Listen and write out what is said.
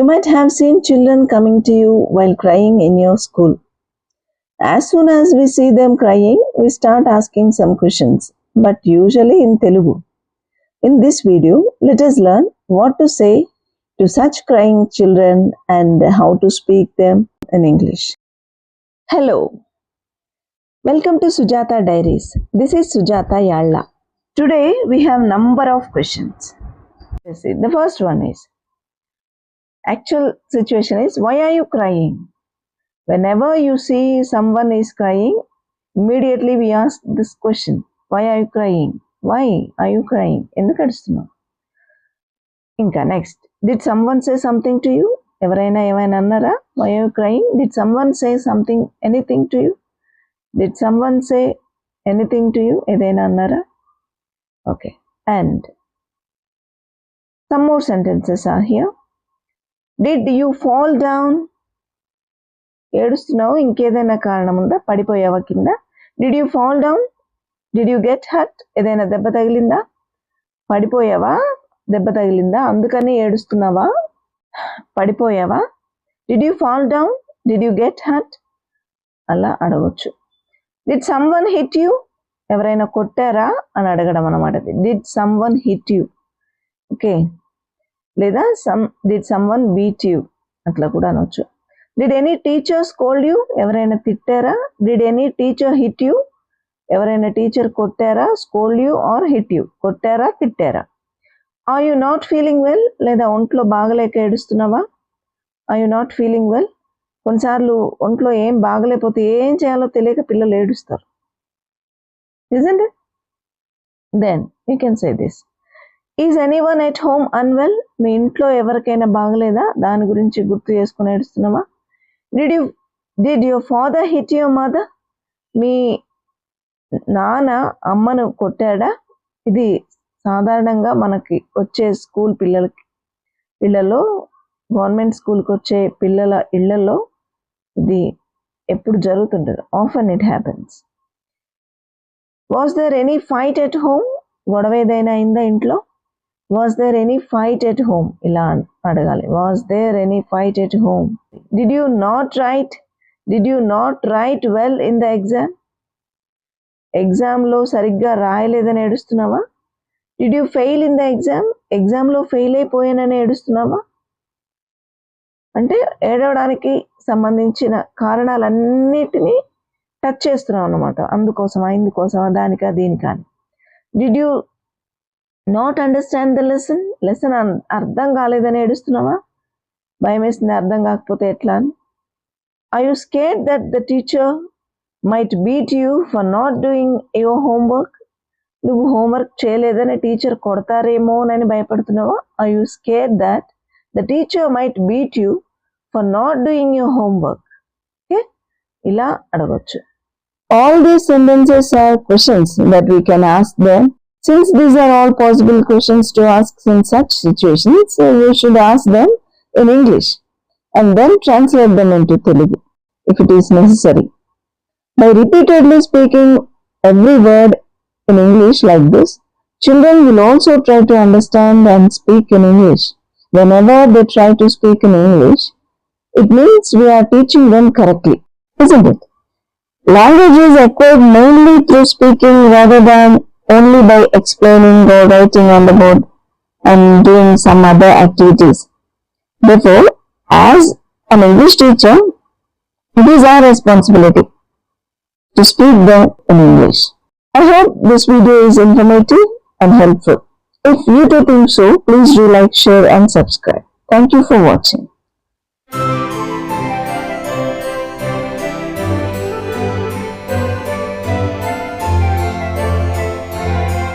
might have seen children coming to you while crying in your school. As soon as we see them crying, we start asking some questions, but usually in Telugu. In this video, let us learn what to say to such crying children and how to speak them in English. Hello. Welcome to Sujata Diaries. This is Sujata Yalla. Today we have number of questions. Let's see. The first one is, actual situation is, why are you crying? Whenever you see someone is crying, immediately we ask this question. Why are you crying? Why are you crying? ఎందుకు ఏడుస్తున్నావు? ఇంకా next, did someone say something to you? ఎవరైనా ఏమైనా అన్నారా? Why are you crying? Did someone say something, anything to you? Did someone say anything to you? ఏదైనా అన్నారా? Okay. And some more sentences are here. Did you fall down? ఏడుస్తున్నావు, ఇంకేదైనా కారణం ఉందా? పడిపోయావా కింద? Did you fall down? Did you get hurt? ఏదైనా దెబ్బ తగిలిందా? పడిపోయావా? దెబ్బ తగిలిందా? అందుకని ఏడుస్తున్నావా? పడిపోయావా? Did you fall down? Did you get hurt? అలా అడగొచ్చు. Did someone hit you? ఎవరైనా కొట్టారా అని అడగడం అన్నమాట. Did someone hit you? Okay. లేదా did someone beat you? అట్లా కూడా అనొచ్చు. Did any teacher scold you? ఎవరైనా తిట్టారా? Did any teacher hit you? ఎవరైనా టీచర్ కొట్టారా? Scold you or hit you? కొట్టారా, తిట్టారా? Are you not feeling well? లేదా ఒంట్లో బాగలేక ఏడుస్తున్నావా? Are you not feeling well? కొన్నిసార్లు ఒంట్లో ఏం బాగలేకపోతే ఏం చేయాలో తెలియక పిల్లలు ఏడుస్తారు. Isn't it? Then you can say this. Is anyone at home unwell? మీ ఇంట్లో ఎవరికైనా బాగలేదా? దాని గురించి గుర్తు చేసుకుని ఏడుస్తున్నావా? Did your father hit your mother? మీ నాన్న అమ్మను కొట్టాడా? ఇది సాధారణంగా మనకి వచ్చే స్కూల్ పిల్లల్లో గవర్నమెంట్ స్కూల్కి వచ్చే పిల్లల ఇళ్లలో ఇది ఎప్పుడు జరుగుతుంటుంది. Often it happens. Was there any fight at home? గొడవ ఏదైనా అయిందా ఇంట్లో? Was there any fight at home? ఇలా అడగాలి. Was there any fight at home? Did you not write well in the exam? ఎగ్జామ్లో సరిగ్గా రాయలేదని ఏడుస్తున్నావా? Did you fail in the exam? ఎగ్జామ్లో ఫెయిల్ అయిపోయానని ఏడుస్తున్నావా? అంటే ఏడవడానికి సంబంధించిన కారణాలన్నిటినీ టచ్ చేస్తున్నాం అన్నమాట. అందుకోసమా, ఇందుకోసమా, దానికా, దీనికా అని. Did you not understand the lesson అర్థం కాలేదని ఏడుస్తున్నావా? భయం వేసింది అర్థం కాకపోతే ఎట్లా అని. Are you scared that the teacher might beat you for not doing your homework? నువ్వు హోంవర్క్ చేయలేదని టీచర్ కొడతారేమో అని భయపడుతున్నావా? Are you scared that the teacher might beat you for not doing your homework? Okay, ఇలా అడగొచ్చు. All these sentences are questions that we can ask them. Since these are all possible questions to ask in such situations, we should ask them in English and then translate them into Telugu if it is necessary. By repeatedly speaking every word in English like this, children will also try to understand and speak in English. Whenever they try to speak in English, it means we are teaching them correctly, isn't it? Language is acquired mainly through speaking rather than only by explaining or writing on the board and doing some other activities. Therefore, as an English teacher, it is our responsibility to speak them in English. I hope this video is informative and helpful. If you too think so, please do like, share and subscribe. Thank you for watching.